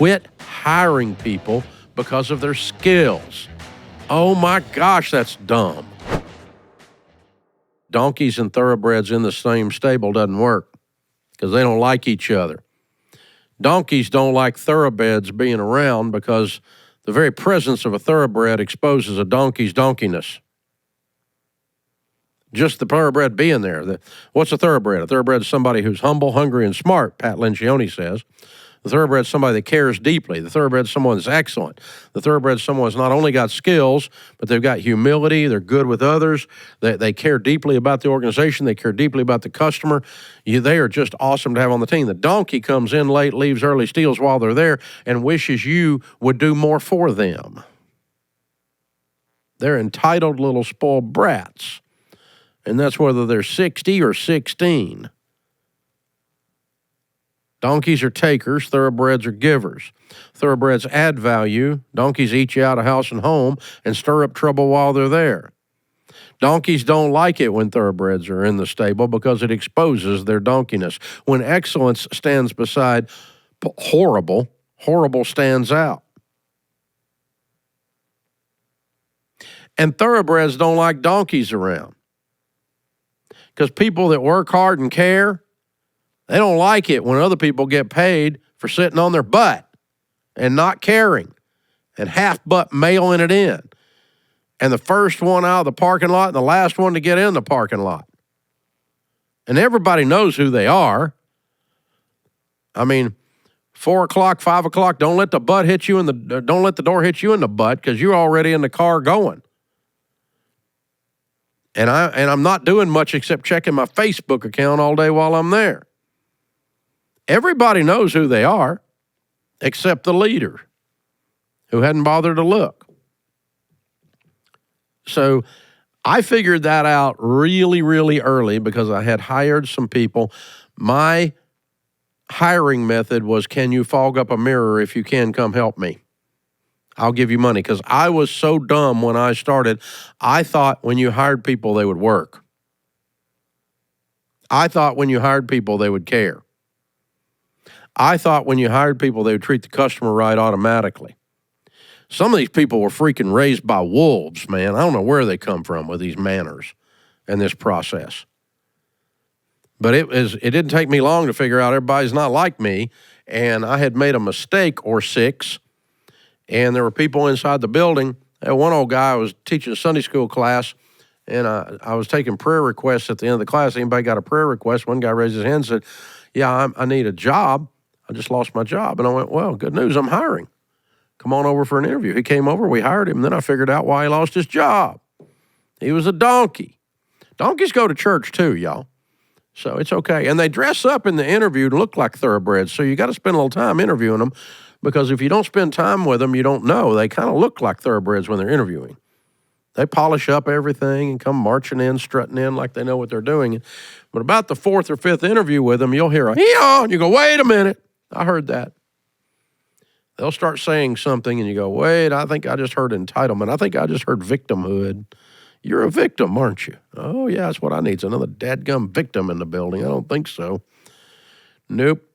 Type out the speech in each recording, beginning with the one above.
Quit hiring people because of their skills. Oh my gosh, that's dumb. Donkeys and thoroughbreds in the same stable doesn't work because they don't like each other. Donkeys don't like thoroughbreds being around because the very presence of a thoroughbred exposes a donkey's donkeyness. Just the thoroughbred being there. What's a thoroughbred? A thoroughbred is somebody who's humble, hungry, and smart, Pat Lencioni says. The thoroughbred is somebody that cares deeply. The thoroughbred is someone that's excellent. The thoroughbred is someone that's not only got skills, but they've got humility. They're good with others. They care deeply about the organization. They care deeply about the customer. They are just awesome to have on the team. The donkey comes in late, leaves early, steals while they're there, and wishes you would do more for them. They're entitled little spoiled brats. And that's whether they're 60 or 16. Donkeys are takers, thoroughbreds are givers. Thoroughbreds add value. Donkeys eat you out of house and home and stir up trouble while they're there. Donkeys don't like it when thoroughbreds are in the stable because it exposes their donkeyness. When excellence stands beside horrible, horrible stands out. And thoroughbreds don't like donkeys around because people that work hard and care, they don't like it when other people get paid for sitting on their butt and not caring and half-butt mailing it in. And the first one out of the parking lot and the last one to get in the parking lot. And everybody knows who they are. I mean, 4 o'clock, 5 o'clock, don't let the door hit you in the butt because you're already in the car going. And I'm not doing much except checking my Facebook account all day while I'm there. Everybody knows who they are, except the leader, who hadn't bothered to look. So I figured that out really, really early because I had hired some people. My hiring method was, can you fog up a mirror? If you can, come help me. I'll give you money. Because I was so dumb when I started, I thought when you hired people, they would work. I thought when you hired people, they would care. I thought when you hired people, they would treat the customer right automatically. Some of these people were freaking raised by wolves, man. I don't know where they come from with these manners and this process. But it didn't take me long to figure out everybody's not like me, and I had made a mistake or six, and there were people inside the building. One old guy was teaching a Sunday school class, and I was taking prayer requests at the end of the class. Anybody got a prayer request? One guy raised his hand and said, yeah, I need a job. I just lost my job. And I went, well, good news, I'm hiring. Come on over for an interview. He came over, we hired him, and then I figured out why he lost his job. He was a donkey. Donkeys go to church too, y'all. So it's okay. And they dress up in the interview to look like thoroughbreds, so you got to spend a little time interviewing them because if you don't spend time with them, you don't know. They kind of look like thoroughbreds when they're interviewing. They polish up everything and come marching in, strutting in like they know what they're doing. But about the 4th or 5th interview with them, you'll hear a hee-haw, and you go, wait a minute. I heard that. They'll start saying something, and you go, wait, I think I just heard entitlement. I think I just heard victimhood. You're a victim, aren't you? Oh, yeah, that's what I need. It's another dadgum victim in the building. I don't think so. Nope.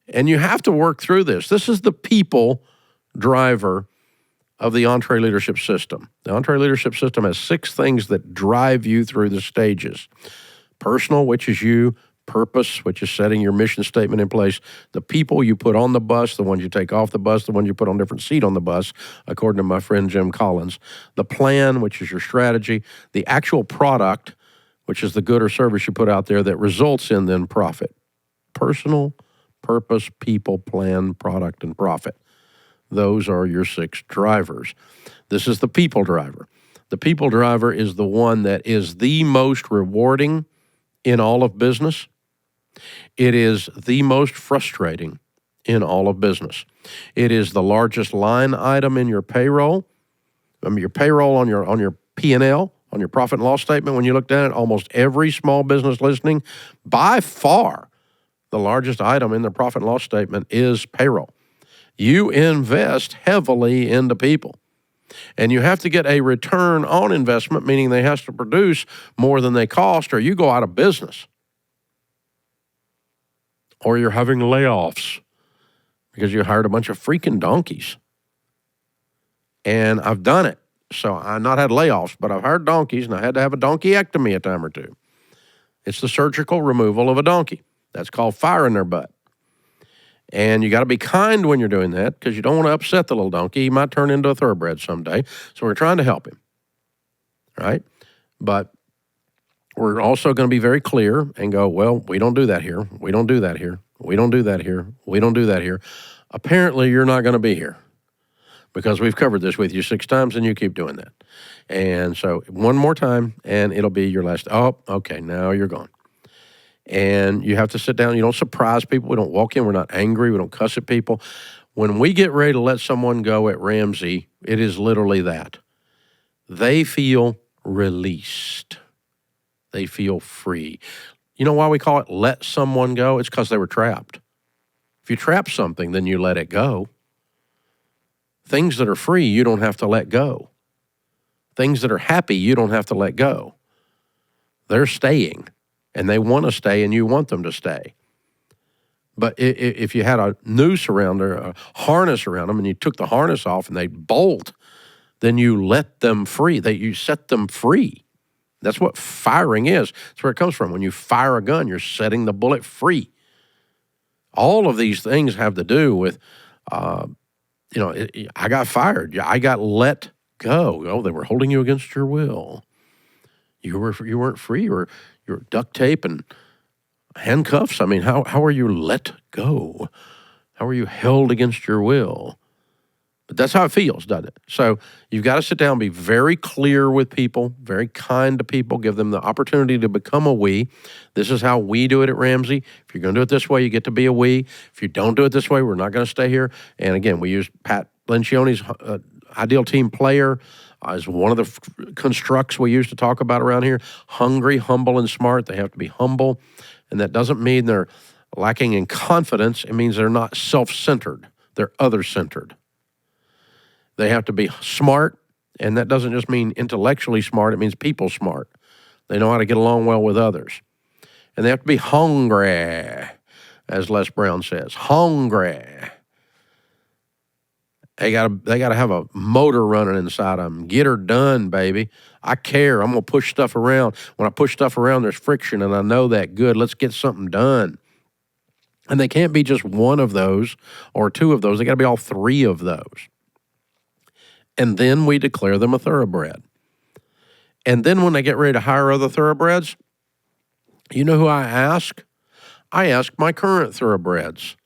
And you have to work through this. This is the people driver of the EntreLeadership system. The EntreLeadership system has 6 things that drive you through the stages. Personal, which is you. Purpose, which is setting your mission statement in place. The people you put on the bus, the ones you take off the bus, the ones you put on a different seat on the bus, according to my friend Jim Collins. The plan, which is your strategy. The actual product, which is the good or service you put out there that results in then profit. Personal, purpose, people, plan, product, and profit. Those are your 6 drivers. This is the people driver. The people driver is the one that is the most rewarding in all of business. It is the most frustrating in all of business. It is the largest line item in your payroll. Your payroll on your P&L, on your profit and loss statement, when you looked at it, almost every small business listening, by far, the largest item in the profit and loss statement is payroll. You invest heavily into people. And you have to get a return on investment, meaning they have to produce more than they cost, or you go out of business. Or you're having layoffs. because you hired a bunch of freaking donkeys. And I've done it. So I've not had layoffs, but I've hired donkeys, and I had to have a donkeyectomy a time or two. It's the surgical removal of a donkey. That's called firing their butt. And you got to be kind when you're doing that, because you don't want to upset the little donkey. He might turn into a thoroughbred someday. So we're trying to help him, right? But we're also going to be very clear and go, well, we don't do that here. We don't do that here. We don't do that here. We don't do that here. Apparently, you're not going to be here, because we've covered this with you 6 times and you keep doing that. And so one more time and it'll be your last. Oh, okay, now you're gone. And you have to sit down. You don't surprise people. We don't walk in. We're not angry. We don't cuss at people. When we get ready to let someone go at Ramsey, it is literally that. They feel released. They feel free. You know why we call it let someone go? It's because they were trapped. If you trap something, then you let it go. Things that are free, you don't have to let go. Things that are happy, you don't have to let go. They're staying, and they want to stay, and you want them to stay. But if you had a noose around or a harness around them, and you took the harness off and they bolt, then you let them free. You set them free. That's what firing is. That's where it comes from. When you fire a gun, you're setting the bullet free. All of these things have to do with, I got fired. I got let go. Oh, they were holding you against your will. You weren't free, or you're duct tape and handcuffs. I mean, how are you let go? How are you held against your will? But that's how it feels, doesn't it? So you've got to sit down, be very clear with people, very kind to people, give them the opportunity to become a we. This is how we do it at Ramsey. If you're going to do it this way, you get to be a we. If you don't do it this way, we're not going to stay here. And again, we use Pat Lencioni's ideal team player as one of the constructs we used to talk about around here. Hungry, humble, and smart. They have to be humble. And that doesn't mean they're lacking in confidence. It means they're not self-centered. They're other-centered. They have to be smart, and that doesn't just mean intellectually smart. It means people smart. They know how to get along well with others. And they have to be hungry, as Les Brown says. Hungry. They gotta have a motor running inside of them. Get her done, baby. I care. I'm going to push stuff around. When I push stuff around, there's friction, and I know that. Good. Let's get something done. And they can't be just one of those or two of those. They got to be all 3 of those. And then we declare them a thoroughbred. And then when they get ready to hire other thoroughbreds, you know who I ask? I ask my current thoroughbreds.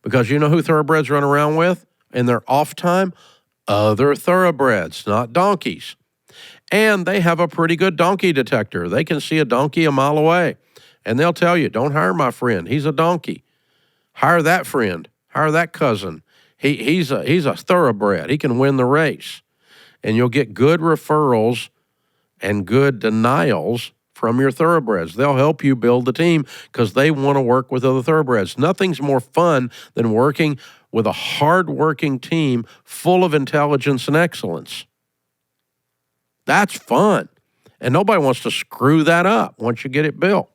Because you know who thoroughbreds run around with in their off time? Other thoroughbreds, not donkeys. And they have a pretty good donkey detector. They can see a donkey a mile away. And they'll tell you, don't hire my friend. He's a donkey. Hire that friend. Hire that cousin. He's a thoroughbred. He can win the race. And you'll get good referrals and good denials from your thoroughbreds. They'll help you build the team because they want to work with other thoroughbreds. Nothing's more fun than working with a hard-working team full of intelligence and excellence. That's fun. And nobody wants to screw that up once you get it built.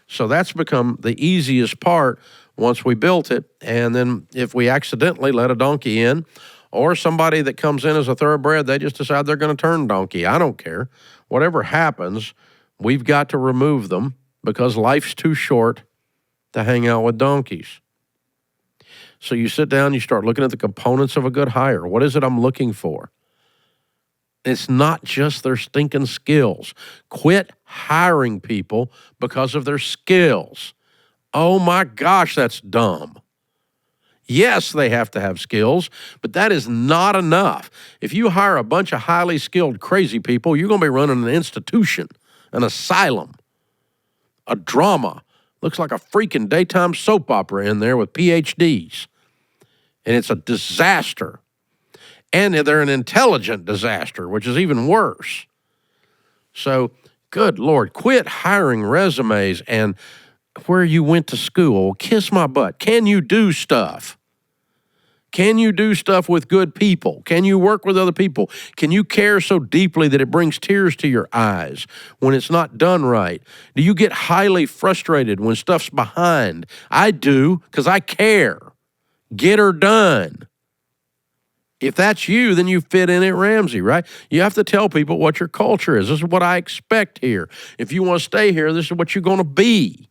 So that's become the easiest part once we built it. And then if we accidentally let a donkey in, or somebody that comes in as a thoroughbred, they just decide they're going to turn donkey. I don't care. Whatever happens, we've got to remove them because life's too short to hang out with donkeys. So you sit down, you start looking at the components of a good hire. What is it I'm looking for? It's not just their stinking skills. Quit hiring people because of their skills. Oh my gosh, that's dumb. Yes, they have to have skills, but that is not enough. If you hire a bunch of highly skilled crazy people, you're going to be running an institution, an asylum, a drama. Looks like a freaking daytime soap opera in there with PhDs. And it's a disaster. And they're an intelligent disaster, which is even worse. So, good Lord, quit hiring resumes and where you went to school. Kiss my butt. Can you do stuff? Can you do stuff with good people? Can you work with other people? Can you care so deeply that it brings tears to your eyes when it's not done right? Do you get highly frustrated when stuff's behind? I do, because I care. Get her done. If that's you, then you fit in at Ramsey, right? You have to tell people what your culture is. This is what I expect here. If you want to stay here, this is what you're going to be.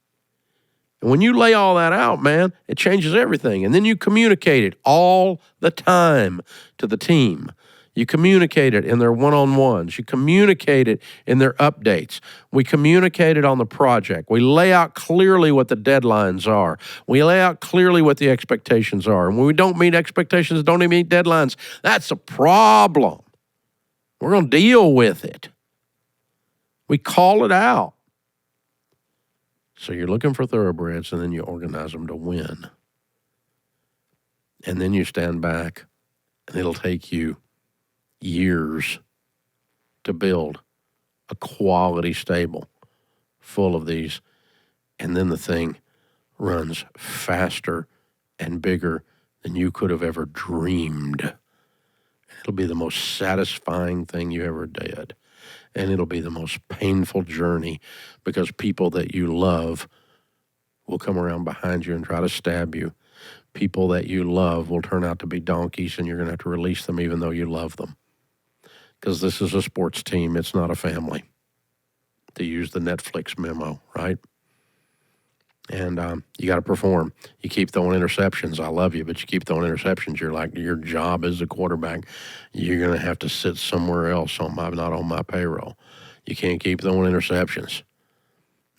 And when you lay all that out, man, it changes everything. And then you communicate it all the time to the team. You communicate it in their one-on-ones. You communicate it in their updates. We communicate it on the project. We lay out clearly what the deadlines are. We lay out clearly what the expectations are. And when we don't meet expectations, don't even meet deadlines, that's a problem. We're going to deal with it. We call it out. So you're looking for thoroughbreds, and then you organize them to win. And then you stand back, and it'll take you years to build a quality stable full of these. And then the thing runs faster and bigger than you could have ever dreamed. It'll be the most satisfying thing you ever did. And it'll be the most painful journey because people that you love will come around behind you and try to stab you. People that you love will turn out to be donkeys, and you're going to have to release them even though you love them. Because this is a sports team. It's not a family. To use the Netflix memo, right? And you got to perform. You keep throwing interceptions. I love you, but you keep throwing interceptions. You're like, your job as a quarterback, you're going to have to sit somewhere else not on my payroll. You can't keep throwing interceptions.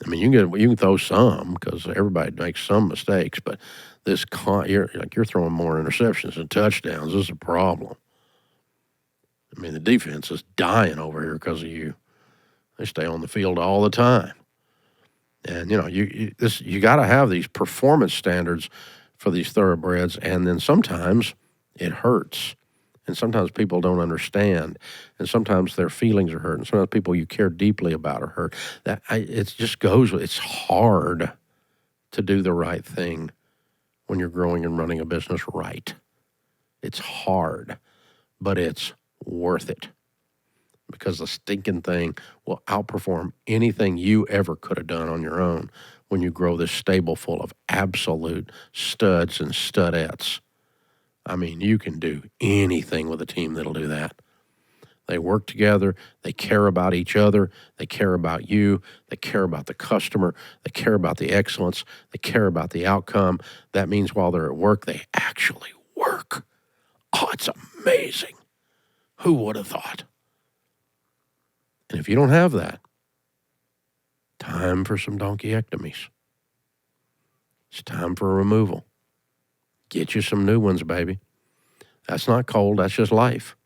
I mean, you can throw some because everybody makes some mistakes, but you're throwing more interceptions than touchdowns. This is a problem. I mean, the defense is dying over here because of you. They stay on the field all the time. And, you got to have these performance standards for these thoroughbreds, and then sometimes it hurts. And sometimes people don't understand, and sometimes their feelings are hurt, and sometimes people you care deeply about are hurt. It's hard to do the right thing when you're growing and running a business right. It's hard, but it's worth it. Because the stinking thing will outperform anything you ever could have done on your own when you grow this stable full of absolute studs and studettes. I mean, you can do anything with a team that'll do that. They work together. They care about each other. They care about you. They care about the customer. They care about the excellence. They care about the outcome. That means while they're at work, they actually work. Oh, it's amazing. Who would have thought? And if you don't have that, time for some donkeyectomies. It's time for a removal. Get you some new ones, baby. That's not cold. That's just life.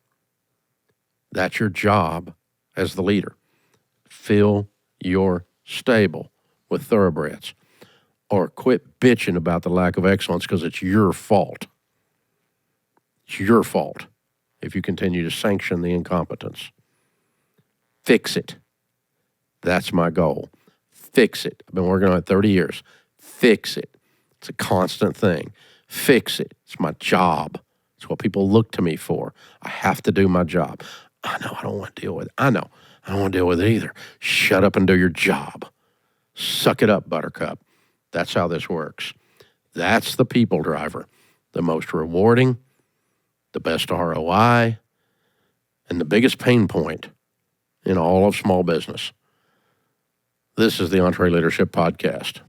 That's your job as the leader. Fill your stable with thoroughbreds, or quit bitching about the lack of excellence because it's your fault. It's your fault if you continue to sanction the incompetence. Fix it. That's my goal. Fix it. I've been working on it 30 years. Fix it. It's a constant thing. Fix it. It's my job. It's what people look to me for. I have to do my job. I know I don't want to deal with it. I know I don't want to deal with it either. Shut up and do your job. Suck it up, Buttercup. That's how this works. That's the people driver. The most rewarding, the best ROI, and the biggest pain point in all of small business. This is the EntreLeadership Podcast.